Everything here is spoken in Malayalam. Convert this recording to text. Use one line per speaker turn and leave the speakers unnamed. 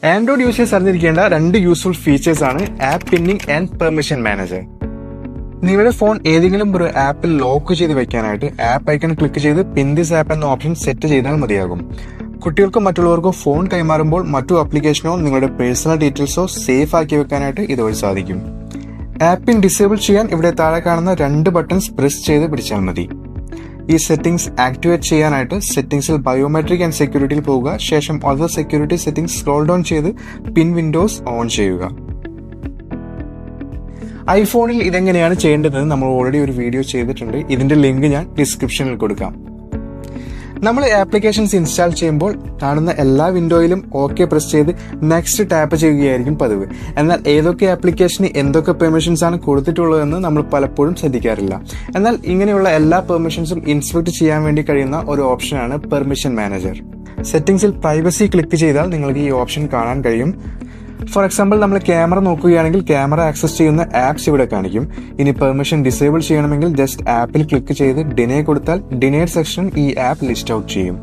ആൻഡ്രോയിഡ് യൂസേഴ്സ് അറിഞ്ഞിരിക്കേണ്ട രണ്ട് യൂസ്ഫുൾ ഫീച്ചേഴ്സ് ആണ് app pinning and permission manager. നിങ്ങളുടെ ഫോൺ ഏതെങ്കിലും ഒരു ആപ്പിൽ ലോക്ക് ചെയ്ത് വെക്കാനായിട്ട് ആപ്പ് ഐക്കൺ ക്ലിക്ക് ചെയ്ത് പിൻ ദിസ് ആപ്പ് എന്ന ഓപ്ഷൻ സെറ്റ് ചെയ്താൽ മതിയാകും. കുട്ടികൾക്കോ മറ്റുള്ളവർക്കോ ഫോൺ കൈമാറുമ്പോൾ മറ്റു ആപ്ലിക്കേഷനോ നിങ്ങളുടെ പേഴ്സണൽ ഡീറ്റെയിൽസോ സേഫ് ആക്കി വെക്കാനായിട്ട് ഇതുവഴി സാധിക്കും. ആപ്പ് പിൻ ഡിസേബിൾ ചെയ്യാൻ ഇവിടെ താഴെ കാണുന്ന രണ്ട് ബട്ടൺസ് പ്രസ് ചെയ്ത് പിടിച്ചാൽ മതി. ഈ സെറ്റിംഗ്സ് ആക്ടിവേറ്റ് ചെയ്യാനായിട്ട് സെറ്റിംഗ്സിൽ ബയോമെട്രിക് ആൻഡ് സെക്യൂരിറ്റിയിൽ പോവുക. ശേഷം other security settings scroll down ചെയ്ത് പിൻ വിൻഡോസ് ഓൺ ചെയ്യുക. ഐഫോണിൽ ഇതെങ്ങനെയാണ് ചെയ്യേണ്ടതെന്ന് നമ്മൾ ഓൾറെഡി ഒരു വീഡിയോ ചെയ്തിട്ടുണ്ട്. ഇതിന്റെ ലിങ്ക് ഞാൻ ഡിസ്ക്രിപ്ഷനിൽ കൊടുക്കാം. നമ്മൾ ആപ്ലിക്കേഷൻസ് ഇൻസ്റ്റാൾ ചെയ്യുമ്പോൾ കാണുന്ന എല്ലാ വിൻഡോയിലും ഓക്കെ പ്രസ് ചെയ്ത് നെക്സ്റ്റ് ടാപ്പ് ചെയ്യുകയായിരിക്കും പതിവ്. എന്നാൽ ഏതൊക്കെ ആപ്ലിക്കേഷന് എന്തൊക്കെ പെർമിഷൻസ് ആണ് കൊടുത്തിട്ടുള്ളതെന്ന് നമ്മൾ പലപ്പോഴും ശ്രദ്ധിക്കാറില്ല. എന്നാൽ ഇങ്ങനെയുള്ള എല്ലാ പെർമിഷൻസും ഇൻസ്പെക്ട് ചെയ്യാൻ വേണ്ടി കഴിയുന്ന ഒരു ഓപ്ഷനാണ് പെർമിഷൻ മാനേജർ. സെറ്റിംഗ്സിൽ പ്രൈവസി ക്ലിക്ക് ചെയ്താൽ നിങ്ങൾക്ക് ഈ ഓപ്ഷൻ കാണാൻ കഴിയും. ഫോർ എക്സാമ്പിൾ, നമ്മൾ ക്യാമറ നോക്കുകയാണെങ്കിൽ ക്യാമറ ആക്സസ് ചെയ്യുന്ന ആപ്സ് ഇവിടെ കാണിക്കും. ഇനി പെർമിഷൻ ഡിസേബിൾ ചെയ്യണമെങ്കിൽ ജസ്റ്റ് ആപ്പിൽ ക്ലിക്ക് ചെയ്ത് ഡിനേ കൊടുത്താൽ ഡിനേഡ് സെക്ഷൻ ഈ ആപ്പ് ലിസ്റ്റ് ഔട്ട് ചെയ്യും.